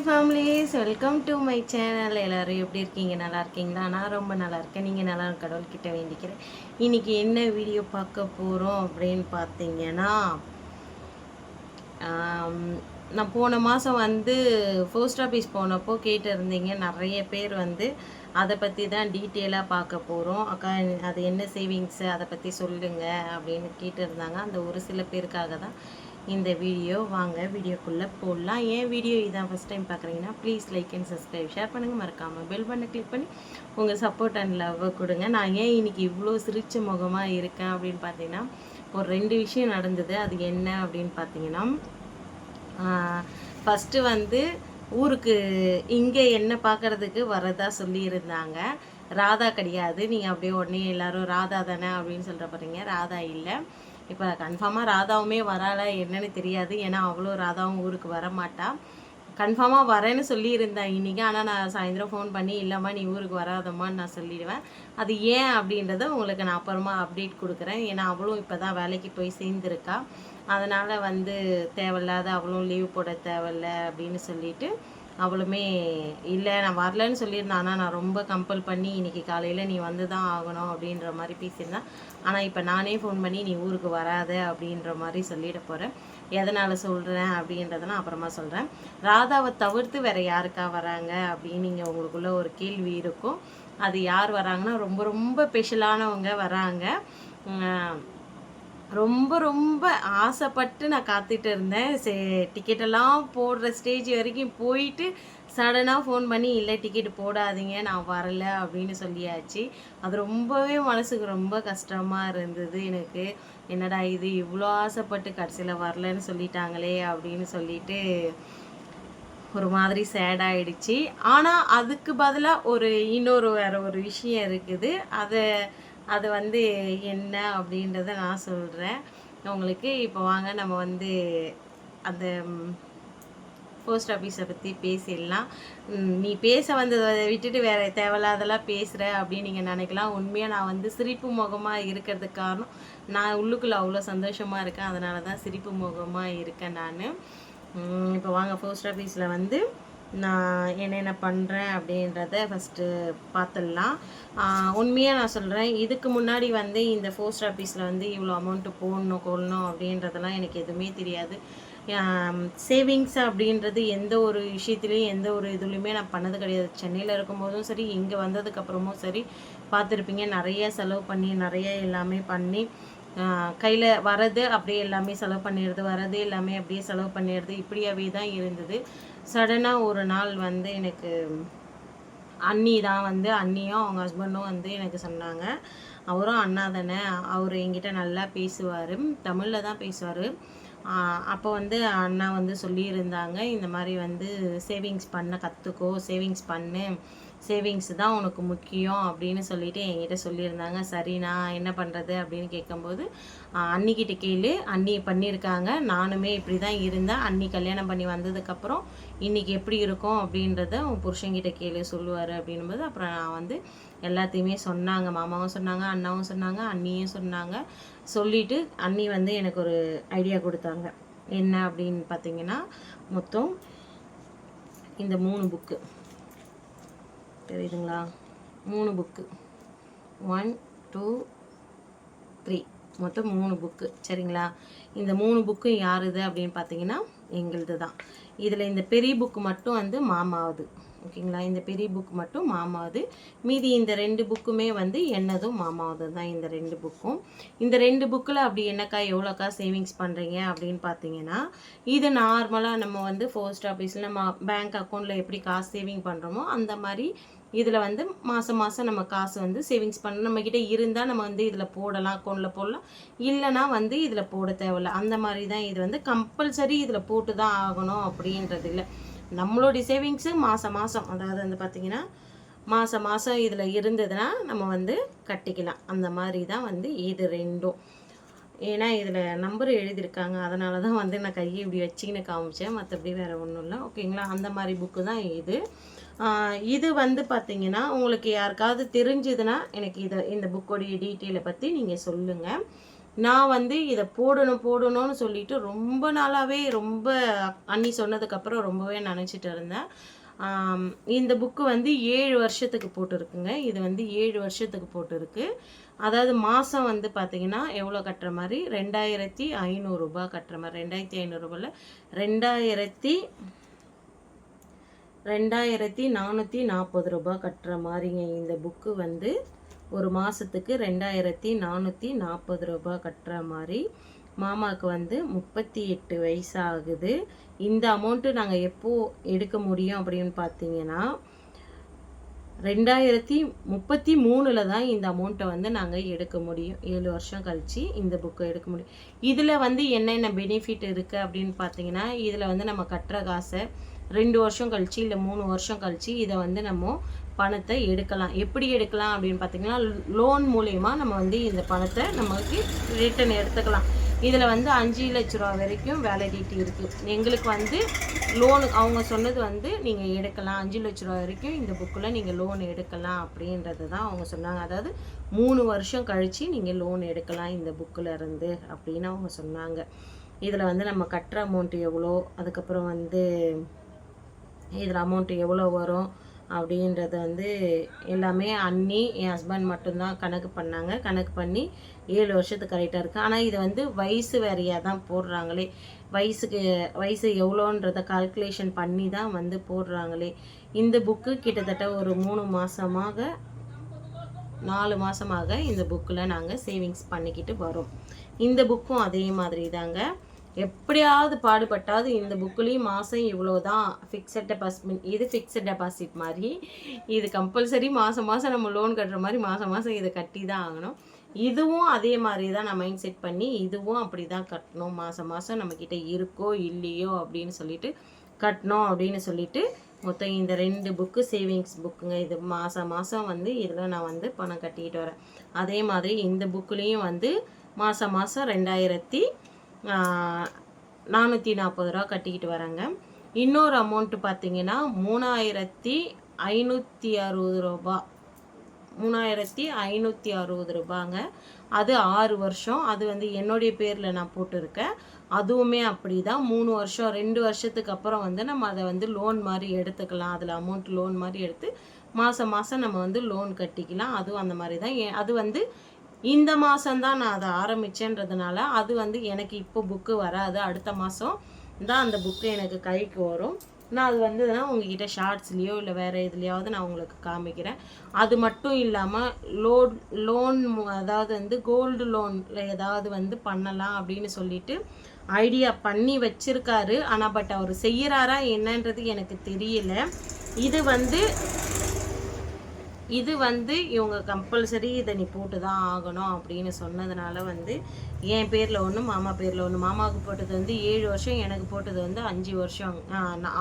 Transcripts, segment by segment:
Families, welcome to my channel. எல்லோரும் எப்படி இருக்கீங்க? நல்லா இருக்கீங்களா? நான் ரொம்ப நல்லா இருக்கேன். நீங்கள் நல்லா கடவுள்கிட்ட வேண்டிக்கிறேன். இன்றைக்கி என்ன வீடியோ பார்க்க போகிறோம் அப்படின்னு பார்த்தீங்கன்னா, நான் போன மாதம் வந்து போஸ்ட் ஆஃபீஸ் போனப்போ கேட்டிருந்தீங்க. நிறைய பேர் வந்து அதை பற்றி தான் டீட்டெயிலாக பார்க்க போகிறோம். அக்கா, அது என்ன சேவிங்ஸு, அதை பற்றி சொல்லுங்கள் அப்படின்னு கேட்டிருந்தாங்க. அந்த ஒரு சில பேருக்காக தான் இந்த வீடியோ. வாங்க வீடியோக்குள்ளே போடலாம். ஏன் வீடியோ இதான் ஃபஸ்ட் டைம் பார்க்குறீங்கன்னா please like and subscribe, share பண்ணுங்கள். மறக்காமல் பெல் பண்ண கிளிக் பண்ணி உங்கள் சப்போர்ட் அண்ட் லவ் கொடுங்க. நான் ஏன் இன்றைக்கி இவ்வளோ சிரிச்ச முகமாக இருக்கேன் அப்படின்னு பார்த்தீங்கன்னா, ஒரு 2 விஷயம் நடந்தது. அது என்ன அப்படின்னு பார்த்தீங்கன்னா, ஃபஸ்ட்டு வந்து ஊருக்கு இங்கே என்ன பார்க்குறதுக்கு வரதா சொல்லியிருந்தாங்க. ராதா கிடையாது. நீங்கள் அப்படியே உடனே எல்லோரும் ராதா தானே அப்படின்னு சொல்கிற போகிறீங்க. ராதா இல்லை. இப்போ கன்ஃபார்மாக ராதாவுமே வராளா என்னன்னு தெரியாது. ஏன்னா அவ்வளோ ராதாவும் ஊருக்கு வரமாட்டா. கன்ஃபார்மாக வரேன்னு சொல்லியிருந்தேன் இன்றைக்கி. ஆனால் நான் சாயந்தரம் ஃபோன் பண்ணி இல்லைம்மா நீ ஊருக்கு வராதம்மான்னு நான் சொல்லிடுவேன். அது ஏன் அப்படின்றத உங்களுக்கு நான் அப்புறமா அப்டேட் கொடுக்குறேன். ஏன்னா அவளும் இப்போ தான் வேலைக்கு போய் சேர்ந்துருக்கா. அதனால் வந்து தேவையில்லாத அவளும் லீவ் போட தேவையில்ல அப்படின்னு சொல்லிட்டு அவளுமே இல்லை நான் வரலன்னு சொல்லியிருந்தேன். ஆனால் நான் ரொம்ப கம்பல் பண்ணி இன்றைக்கி காலையில் நீ வந்து தான் ஆகணும் அப்படின்ற மாதிரி பேசியிருந்தேன். ஆனால் இப்போ நானே ஃபோன் பண்ணி நீ ஊருக்கு வராத அப்படின்ற மாதிரி சொல்லிட போகிறேன். எதனால் சொல்கிறேன் அப்படின்றத நான் அப்புறமா சொல்கிறேன். ராதாவை தவிர்த்து வேறு யாருக்கா வராங்க அப்படின்னு நீங்கள் உங்களுக்குள்ளே ஒரு கேள்வி இருக்கும். அது யார் வராங்கன்னா ரொம்ப ரொம்ப ஸ்பெஷலானவங்க வராங்க. ரொம்ப ரொம்ப ஆசைப்பட்டு நான் காத்துட்டு இருந்தேன். டிக்கெட்டெல்லாம் போடுற ஸ்டேஜ் வரைக்கும் போயிட்டு சடனாக ஃபோன் பண்ணி இல்லை டிக்கெட் போடாதீங்க நான் வரலை அப்படின்னு சொல்லியாச்சு. அது ரொம்பவே மனசுக்கு ரொம்ப கஷ்டமாக இருந்தது எனக்கு. என்னடா இது இவ்வளோ ஆசைப்பட்டு கடைசியில் வரலன்னு சொல்லிட்டாங்களே அப்படின்னு சொல்லிட்டு ஒரு மாதிரி சேடாகிடுச்சு. ஆனால் அதுக்கு பதிலாக இன்னொரு வேறு ஒரு விஷயம் இருக்குது. அது வந்து என்ன அப்படின்றத நான் சொல்கிறேன் உங்களுக்கு. இப்போ வாங்க நம்ம வந்து அந்த போஸ்ட் ஆஃபீஸை பற்றி பேசிடலாம். நீ பேச வந்ததை விட்டுட்டு வேறு தேவையில்லாதெல்லாம் பேசுகிற அப்படின்னு நீங்கள் நினைக்கலாம். உண்மையாக நான் வந்து சிரிப்பு முகமாக இருக்கிறதுக்கு காரணம் நான் உள்ளுக்குள்ளே அவ்வளோ சந்தோஷமாக இருக்கேன். அதனால தான் சிரிப்பு முகமாக இருக்கேன் நான். இப்போ வாங்க போஸ்ட் ஆஃபீஸில் வந்து நான் என்னென்ன பண்ணுறேன் அப்படின்றத ஃபஸ்ட்டு பார்த்துடலாம். உண்மையாக நான் சொல்கிறேன், இதுக்கு முன்னாடி வந்து இந்த போஸ்ட் ஆஃபீஸில் வந்து இவ்வளோ அமௌண்ட்டு போடணும் கொள்ளணும் அப்படின்றதெல்லாம் எனக்கு எதுவுமே தெரியாது. சேவிங்ஸ் அப்படின்றது எந்த ஒரு விஷயத்துலையும் எந்த ஒரு இதுலேயுமே நான் பண்ணது கிடையாது. சென்னையில் இருக்கும்போதும் சரி, இங்கே வந்ததுக்கப்புறமும் சரி பார்த்துருப்பீங்க. நிறைய செலவு பண்ணி நிறைய எல்லாமே பண்ணி கையில் வரது அப்படியே எல்லாமே செலவு பண்ணிடுறது, வரது எல்லாமே அப்படியே செலவு பண்ணிடுறது, இப்படியாவே தான் இருந்தது. சடனாக ஒரு நாள் வந்து எனக்கு அண்ணி தான் வந்து அண்ணியும் அவங்க ஹஸ்பண்டும் வந்து எனக்கு சொன்னாங்க. அவரும் அண்ணா தானே, அவர் என்கிட்ட நல்லா பேசுவார், தமிழில் தான் பேசுவார். அப்போ வந்து அண்ணா வந்து சொல்லியிருந்தாங்க, இந்த மாதிரி வந்து சேவிங்ஸ் பண்ண கற்றுக்கோ, சேவிங்ஸ் பண்ணு, சேவிங்ஸ் தான் உனக்கு முக்கியம் அப்படின்னு சொல்லிட்டு என்கிட்ட சொல்லியிருந்தாங்க. சரி நான் என்ன பண்ணுறது அப்படின்னு கேட்கும்போது, அண்ணிக்கிட்ட கேளு, அண்ணி பண்ணியிருக்காங்க, நானுமே இப்படி தான் இருந்தேன், அண்ணி கல்யாணம் பண்ணி வந்ததுக்கப்புறம் இன்றைக்கி எப்படி இருக்கும் அப்படின்றத உன் புருஷங்கிட்ட கேளு சொல்லுவார் அப்படின்னும்போது, அப்புறம் நான் வந்து எல்லாத்தையுமே சொன்னாங்க. மாமாவும் சொன்னாங்க, அண்ணாவும் சொன்னாங்க, அண்ணியும் சொன்னாங்க. சொல்லிவிட்டு அண்ணி வந்து எனக்கு ஒரு ஐடியா கொடுத்தாங்க. என்ன அப்படின்னு பார்த்தீங்கன்னா, மொத்தம் இந்த 3 புக்கு தெரியுதுங்களா? 3 புக்கு, 1 2 3, மொத்தம் 3 புக்கு சரிங்களா? இந்த 3 புக்கும் யாருது அப்படின்னு பார்த்தீங்கன்னா எங்களுது தான். இதில் இந்த பெரிய புக்கு மட்டும் வந்து மாமாவுது ஓகேங்களா? இந்த பெரிய புக் மட்டும் மாமாவது. மீதி இந்த 2 புக்குமே வந்து என்னதும் மாமாவது தான். இந்த 2 புக்கும், இந்த 2 புக்கில் அப்படி என்னக்கா எவ்வளோக்கா சேவிங்ஸ் பண்ணுறீங்க அப்படின்னு பார்த்தீங்கன்னா, இது நார்மலாக நம்ம வந்து போஸ்ட் ஆஃபீஸில் நம்ம பேங்க் அக்கௌண்ட்டில் எப்படி காசு சேவிங் பண்ணுறோமோ அந்த மாதிரி இதில் வந்து மாதம் மாதம் நம்ம காசு வந்து சேவிங்ஸ் பண்ண நம்மக்கிட்ட இருந்தால் நம்ம வந்து இதில் போடலாம், அக்கௌண்ட்டில் போடலாம். இல்லைனா வந்து இதில் போட தேவையில்ல. அந்த மாதிரி தான். இது வந்து கம்பல்சரி இதில் போட்டு தான் ஆகணும் அப்படின்றது இல்லை. நம்மளுடைய சேவிங்ஸு மாதம் மாதம், அதாவது வந்து பார்த்திங்கன்னா மாதம் மாதம் இதில் இருந்ததுன்னா நம்ம வந்து கட்டிக்கலாம். அந்த மாதிரி தான் வந்து இது 2ம். ஏன்னா இதில் நம்பர் எழுதியிருக்காங்க, அதனால தான் வந்து நான் கையை இப்படி வச்சிக்கின்னு காமிச்சேன். மற்றபடி வேறு ஒன்றும் இல்லை ஓகேங்களா? அந்த மாதிரி புக்கு தான் இது. இது வந்து பார்த்திங்கன்னா உங்களுக்கு யாருக்காவது தெரிஞ்சுதுன்னா எனக்கு இந்த புக்கோடைய டீட்டெயிலை பற்றி நீங்கள் சொல்லுங்கள். நான் வந்து இதை போடணும்னு சொல்லிட்டு ரொம்ப நாளாகவே ரொம்ப அண்ணி சொன்னதுக்கப்புறம் ரொம்பவே நினச்சிட்டு இருந்தேன். இந்த புக்கு வந்து 7 வருஷத்துக்கு போட்டிருக்குங்க. இது வந்து 7 வருஷத்துக்கு போட்டிருக்கு. அதாவது மாதம் வந்து பார்த்தீங்கன்னா எவ்வளோ கட்டுற மாதிரி, ரூ. 2500 கட்டுற மாதிரி. ரூ. 2500 2440 கட்டுற மாதிரிங்க. இந்த புக்கு வந்து ஒரு மாதத்துக்கு ரூ. 2440 கட்டுற மாதிரி. மாமாவுக்கு வந்து 38 வயசு ஆகுது. இந்த அமௌண்ட்டு நாங்கள் எப்போ எடுக்க முடியும் அப்படின்னு பார்த்தீங்கன்னா 2033 தான் இந்த அமௌண்ட்டை வந்து நாங்கள் எடுக்க முடியும். 7 வருஷம் கழித்து இந்த புக்கை எடுக்க முடியும். இதில் வந்து என்னென்ன பெனிஃபிட் இருக்குது அப்படின்னு பார்த்தீங்கன்னா, இதில் வந்து நம்ம கட்டுற காசை 2 வருஷம் கழிச்சு இல்லை 3 வருஷம் கழிச்சு இதை வந்து நம்ம பணத்தை எடுக்கலாம். எப்படி எடுக்கலாம் அப்படின்னு பார்த்தீங்கன்னா, லோன் மூலயமா நம்ம வந்து இந்த பணத்தை நமக்கு ரிட்டர்ன் எடுத்துக்கலாம். இதில் வந்து 5 லட்ச ரூபா வரைக்கும் வேலிடிட்டி இருக்குது. எங்களுக்கு வந்து லோனு அவங்க சொன்னது வந்து நீங்கள் எடுக்கலாம், 5 லட்ச ரூபா வரைக்கும் இந்த புக்கில் நீங்கள் லோன் எடுக்கலாம் அப்படின்றது தான் அவங்க சொன்னாங்க. அதாவது 3 வருஷம் கழித்து நீங்கள் லோன் எடுக்கலாம் இந்த புக்கில் இருந்து அப்படின்னு அவங்க சொன்னாங்க. இதில் வந்து நம்ம கட்டுற அமௌண்ட்டு எவ்வளோ, அதுக்கப்புறம் வந்து இதில் அமௌண்ட்டு எவ்வளோ வரும் அப்படின்றது வந்து எல்லாமே அண்ணி என் ஹஸ்பண்ட் மட்டும்தான் கணக்கு பண்ணாங்க. கணக்கு பண்ணி 7 வருஷத்துக்கு கரெக்டாக இருக்குது. ஆனால் இது வந்து வயசு வேறையாக தான் போடுறாங்களே. வயசு எவ்வளோன்றதை கால்குலேஷன் பண்ணி தான் வந்து போடுறாங்களே. இந்த புக்கு கிட்டத்தட்ட ஒரு 3 மாதமாக 4 மாதமாக இந்த புக்கில் நாங்கள் சேவிங்ஸ் பண்ணிக்கிட்டு வரோம். இந்த புக்கும் அதே மாதிரி தாங்க. எப்படியாவது பாடுபட்டாவது இந்த புக்குலேயும் மாதம் இவ்வளோ தான் ஃபிக்ஸட் டெபாசிட். இது ஃபிக்ஸட் டெபாசிட் மாதிரி. இது கம்பல்சரி மாதம் நம்ம லோன் கட்டுற மாதிரி மாதம் இதை கட்டி தான் ஆகணும். இதுவும் அதே மாதிரி தான் நான் மைண்ட் செட் பண்ணி இதுவும் அப்படி தான் கட்டணும். மாதம் நம்மக்கிட்ட இருக்கோ இல்லையோ அப்படின்னு சொல்லிட்டு கட்டணும் அப்படின்னு சொல்லிட்டு மொத்தம் இந்த 2 புக்கு சேவிங்ஸ் புக்குங்க. இது மாதம் வந்து இதில் நான் வந்து பணம் கட்டிக்கிட்டு வரேன். அதே மாதிரி இந்த புக்குலேயும் வந்து மாதம் 2440 ரூபா கட்டிக்கிட்டு வரேங்க. இன்னொரு அமௌண்ட்டு பார்த்தீங்கன்னா 3560 ரூபா. 3560 ரூபாங்க. அது 6 வருஷம். அது வந்து என்னுடைய பேரில் நான் போட்டிருக்கேன். அதுவுமே அப்படி தான் 3 வருஷம் 2 வருஷத்துக்கு அப்புறம் வந்து நம்ம அதை வந்து லோன் மாதிரி எடுத்துக்கலாம். அதில் அமௌண்ட் லோன் மாதிரி எடுத்து மாதம் நம்ம வந்து லோன் கட்டிக்கலாம். அதுவும் அந்த மாதிரி தான். அது வந்து இந்த மாதம்தான் நான் அதை ஆரம்பித்தேன்றதுனால அது வந்து எனக்கு இப்போ புக்கு வராது. அடுத்த மாதம் தான் அந்த புக்கு எனக்கு கைக்கு வரும். நான் அது வந்ததுன்னா உங்ககிட்ட ஷார்ட்ஸ்லேயோ இல்லை வேறு எதுலையாவது நான் உங்களுக்கு காமிக்கிறேன். அது மட்டும் இல்லாமல் லோன் அதாவது வந்து கோல்டு லோனில் ஏதாவது வந்து பண்ணலாம் அப்படின்னு சொல்லிட்டு ஐடியா பண்ணி வச்சுருக்காரு. ஆனால் பட் அவர் செய்கிறாரா என்னன்றது எனக்கு தெரியல. இது வந்து இவங்க கம்பல்சரி இதை நீ போட்டு தான் ஆகணும் அப்படின்னு சொன்னதுனால வந்து என் பேரில் ஒன்று மாமா பேரில் ஒன்று. மாமாவுக்கு போட்டது வந்து 7 வருஷம், எனக்கு போட்டது வந்து 5 வருஷம்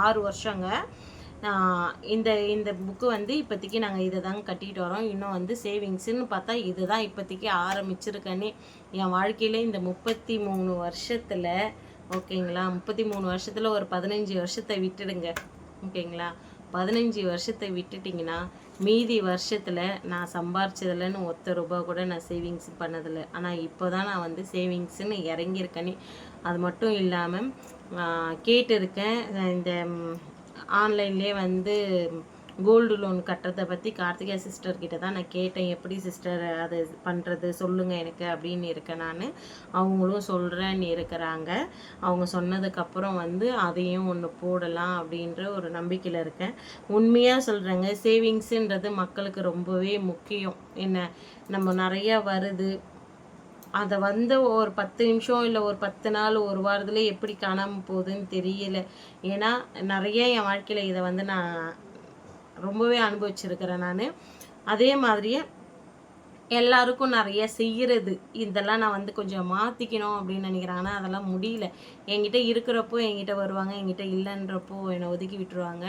6 வருஷங்க. இந்த புக்கு வந்து இப்போதைக்கு நாங்கள் இதை தாங்க கட்டிகிட்டு வரோம். இன்னும் வந்து சேவிங்ஸுன்னு பார்த்தா இது தான் இப்போதைக்கு ஆரம்பிச்சிருக்கேனே. என் வாழ்க்கையில் இந்த 33 வருஷத்தில் ஓகேங்களா, 33 வருஷத்தில் ஒரு 15 வருஷத்தை விட்டுடுங்க ஓகேங்களா. 15 வருஷத்தை விட்டுட்டிங்கன்னா மீதி வருஷத்தில் நான் சம்பாரிச்சதில்லைன்னு ₹1 கூட நான் சேவிங்ஸ் பண்ணதில்லை. ஆனால் இப்போ தான் நான் வந்து சேவிங்ஸுன்னு இறங்கியிருக்கேனே. அது மட்டும் இல்லாமல் கேட்டிருக்கேன். இந்த ஆன்லைன்லேயே வந்து கோல்டு லோன் கட்டுறதை பற்றி கார்த்திகா சிஸ்டர்கிட்ட தான் நான் கேட்டேன். எப்படி சிஸ்டர் அது பண்ணுறது சொல்லுங்கள் எனக்கு அப்படின்னு இருக்கேன் நான். அவங்களும் சொல்கிறேன்னு இருக்கிறாங்க. அவங்க சொன்னதுக்கப்புறம் வந்து அதையும் ஒன்று போடலாம் அப்படின்ற ஒரு நம்பிக்கையில் இருக்கேன். உண்மையாக சொல்கிறேங்க, சேவிங்ஸுன்றது மக்களுக்கு ரொம்பவே முக்கியம். என்ன நம்ம நிறையா வருது, அதை வந்து ஒரு 10 நிமிஷம் இல்லை ஒரு 10 நாள் ஒரு வாரத்தில் எப்படி காணாமல் போகுதுன்னு தெரியல. ஏன்னா நிறைய என் வாழ்க்கையில் இதை வந்து நான் ரொம்பவே அனுபவிச்சிருக்கிறேன் நான். அதே மாதிரியே எல்லாருக்கும் நிறைய செய்கிறது இதெல்லாம் நான் வந்து கொஞ்சம் மாற்றிக்கணும் அப்படின்னு நினைக்கிறேன். ஆனால் அதெல்லாம் முடியல. என்கிட்ட இருக்கிறப்போ என்கிட்ட வருவாங்க, என்கிட்ட இல்லைன்றப்போ என்னை ஒதுக்கி விட்டுருவாங்க.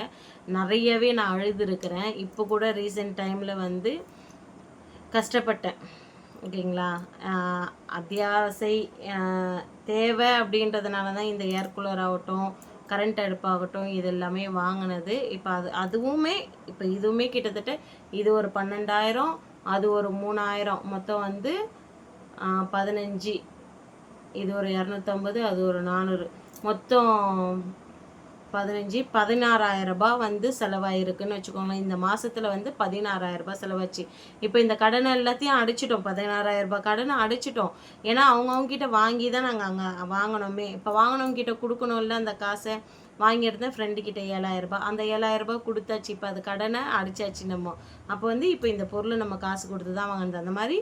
நிறையவே நான் அழுதுருக்கிறேன். இப்போ கூட ரீசெண்ட் டைமில் வந்து கஷ்டப்பட்டேன் ஓகேங்களா. அத்தியாவசிய தேவை அப்படின்றதுனால தான் இந்த ஏர் கூலர் ஆகட்டும், கரண்ட் அடுப்பாகட்டும், இது எல்லாமே வாங்கினது. இப்போ அதுவுமே இப்போ இதுவுமே கிட்டத்தட்ட இது ஒரு 12,000, அது ஒரு 3,000, மொத்தம் வந்து 15 இது ஒரு 250, அது ஒரு 400, மொத்தம் 16,000 ரூபாய் வந்து செலவாயிருக்குன்னு வச்சுக்கோங்களேன். இந்த மாசத்துல வந்து 16,000 ரூபாய் செலவாச்சு. இப்போ இந்த கடனை எல்லாத்தையும் அடைச்சிட்டோம். 16,000 ரூபாய் கடனை அடைச்சிட்டோம். ஏன்னா அவங்க கிட்ட வாங்கி தான் நாங்கள் அங்கே வாங்கினோமே. இப்போ வாங்கினவங்க கிட்ட கொடுக்கணும்ல அந்த காசை. வாங்கியிருந்தேன் ஃப்ரெண்டு கிட்ட 7,000 ரூபாய். அந்த 7,000 ரூபாய் கொடுத்தாச்சு. இப்போ அது கடனை அடிச்சாச்சு நம்ம. அப்போ வந்து இப்போ இந்த பொருளை நம்ம காசு கொடுத்து தான் வாங்கினது. அந்த மாதிரி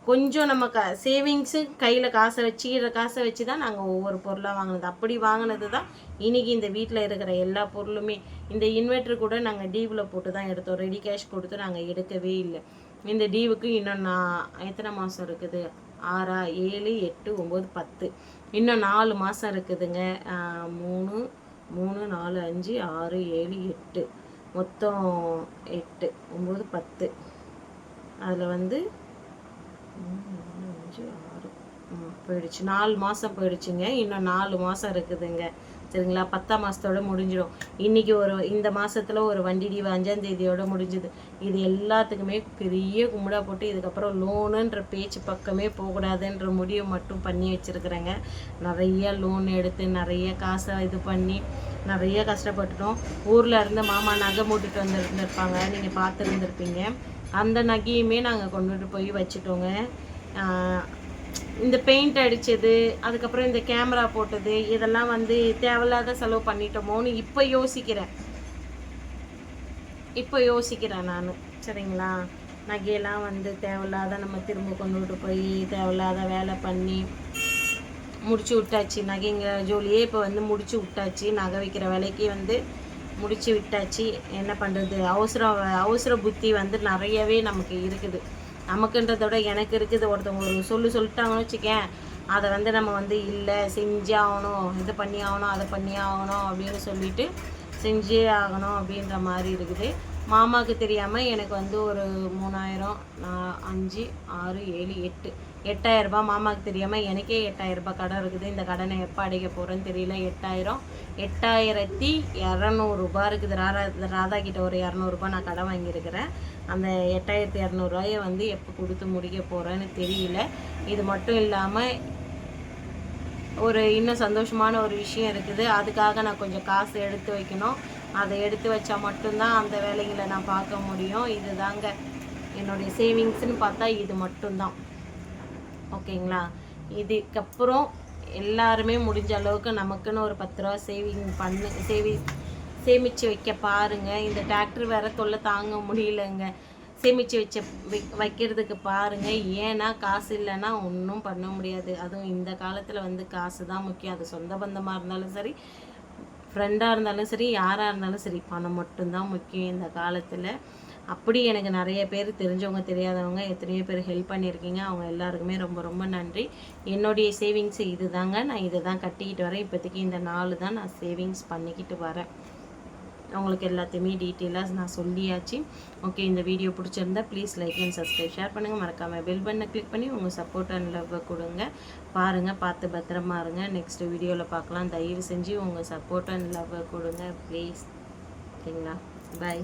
கொஞ்சம் நம்ம சேவிங்ஸு கையில் காசை வச்சு தான் நாங்கள் ஒவ்வொரு பொருளாக வாங்கினது. அப்படி வாங்கினது தான் இன்றைக்கி இந்த வீட்டில் இருக்கிற எல்லா பொருளுமே. இந்த இன்வெர்ட்ரு கூட நாங்கள் டீவில் போட்டு தான் எடுத்தோம். ரெடி கேஷ் கொடுத்து நாங்கள் எடுக்கவே இல்லை. இந்த டீவுக்கு இன்னும் எத்தனை மாதம் இருக்குது? 6, 7, 8, 9, 10, இன்னும் 4 மாதம் இருக்குதுங்க. 3, 4, 5, 6, 7, 8, மொத்தம் 8, 9, 10. அதில் வந்து 3, 4, 5, 6 போயிடுச்சு. 4 மாதம் போயிடுச்சுங்க. இன்னும் 4 மாதம் இருக்குதுங்க. சரிங்களா? 10ஆம் மாதத்தோடு முடிஞ்சிடும். இன்றைக்கி இந்த மாதத்தில் ஒரு வண்டி டீவு 5ஆம் தேதியோடு முடிஞ்சுது. இது எல்லாத்துக்குமே பெரிய கும்பிடா போட்டு இதுக்கப்புறம் லோனுன்ற பேச்சு பக்கமே போகக்கூடாதுன்ற முடிவு மட்டும் பண்ணி வச்சுருக்குறேங்க. நிறைய லோன் எடுத்து நிறைய காசை இது பண்ணி நிறைய கஷ்டப்பட்டுட்டோம். ஊரில் இருந்து மாமா நகை மூட்டிட்டு வந்துருந்துருப்பாங்க, நீங்கள் பார்த்துருந்துருப்பீங்க. அந்த நகையுமே நாங்கள் கொண்டுட்டு போய் வச்சுட்டோங்க. இந்த பெயிண்ட் அடித்தது, அதுக்கப்புறம் இந்த கேமரா போட்டது, இதெல்லாம் வந்து தேவையில்லாத செலவு பண்ணிட்டோமோன்னு இப்போ யோசிக்கிறேன் நான். சரிங்களா? நகையெல்லாம் வந்து தேவையில்லாத நம்ம திரும்ப கொண்டுட்டு போய் தேவையில்லாத வேலை பண்ணி முடிச்சு விட்டாச்சு. நகைங்கிற ஜோலியே இப்போ வந்து முடிச்சு விட்டாச்சு. நகை வைக்கிற வேலைக்கு வந்து முடிச்சு விட்டாச்சு. என்ன பண்ணுறது? அவசர புத்தி வந்து நிறையவே நமக்கு இருக்குது. நமக்குன்றத விட எனக்கு இருக்குது. ஒருத்தவங்க ஒரு சொல்லிட்டாங்கன்னு வச்சுக்கேன், அதை வந்து நம்ம வந்து இல்லை செஞ்சே ஆகணும், இது பண்ணி ஆகணும், அதை பண்ணி ஆகணும் அப்படின்னு சொல்லிட்டு செஞ்சே ஆகணும் அப்படின்ற மாதிரி இருக்குது. மாமாவுக்கு தெரியாமல் எனக்கு வந்து ஒரு 3,000, 5, 6, 7, 8, 8,000 ரூபாய் மாமாவுக்கு தெரியாமல் எனக்கே 8,000 ரூபாய் கடன் இருக்குது. இந்த கடனை எப்போ அடைக்க போகிறேன்னு தெரியல. 8,200 ரூபாய் இருக்குது. ராதா கிட்ட ஒரு 200 ரூபாய் நான் கடன் வாங்கியிருக்கிறேன். அந்த 8,200 ரூபாயை வந்து எப்போ கொடுத்து முடிக்க போகிறேன்னு தெரியல. இது மட்டும் இல்லாமல் இன்னும் சந்தோஷமான ஒரு விஷயம் இருக்குது. அதுக்காக நான் கொஞ்சம் காசு எடுத்து வைக்கணும். அதை எடுத்து வச்சா மட்டும்தான் அந்த வேலைகளை நான் பார்க்க முடியும். இது தாங்க என்னுடைய சேவிங்ஸ்னு பார்த்தா இது மட்டும்தான். ஓகேங்களா? இதுக்கப்புறம் எல்லாருமே முடிஞ்ச அளவுக்கு நமக்குன்னு ஒரு 10 ரூபா சேமித்து வைக்க பாருங்கள். இந்த டிராக்டர் வேற தொல்லை தாங்க முடியலங்க. சேமித்து வைக்கிறதுக்கு பாருங்கள். ஏன்னா காசு இல்லைன்னா ஒன்றும் பண்ண முடியாது. அதுவும் இந்த காலத்தில் வந்து காசு தான் முக்கியம். அது சொந்த பந்தமாக இருந்தாலும் சரி, ஃப்ரெண்டாக இருந்தாலும் சரி, யாராக இருந்தாலும் சரி, பணம் மட்டும்தான் முக்கியம் இந்த காலத்தில். அப்படி எனக்கு நிறைய பேர் தெரிஞ்சவங்க தெரியாதவங்க எத்தனையோ பேர் ஹெல்ப் பண்ணியிருக்கீங்க. அவங்க எல்லாருக்குமே ரொம்ப ரொம்ப நன்றி. என்னுடைய சேவிங்ஸ் இது தாங்க. நான் இதை தான் கட்டிக்கிட்டு வரேன். இப்போதைக்கு இந்த 4 தான் நான் சேவிங்ஸ் பண்ணிக்கிட்டு வரேன். உங்களுக்கு எல்லாத்தையுமே டீட்டெயிலாக நான் சொல்லியாச்சு. ஓகே, இந்த வீடியோ பிடிச்சிருந்தா please like and subscribe, share பண்ணுங்கள். மறக்காமல் பெல் பட்டனை கிளிக் பண்ணி உங்கள் சப்போர்ட் அண்ட் லவ்வை கொடுங்க. பாருங்கள், பார்த்து பத்திரமா இருங்க. நெக்ஸ்ட் வீடியோவில் பார்க்கலாம். தயவு செஞ்சு உங்கள் சப்போர்ட் அண்ட் லவ்வை கொடுங்க ப்ளீஸ். ஓகேங்களா? பாய்.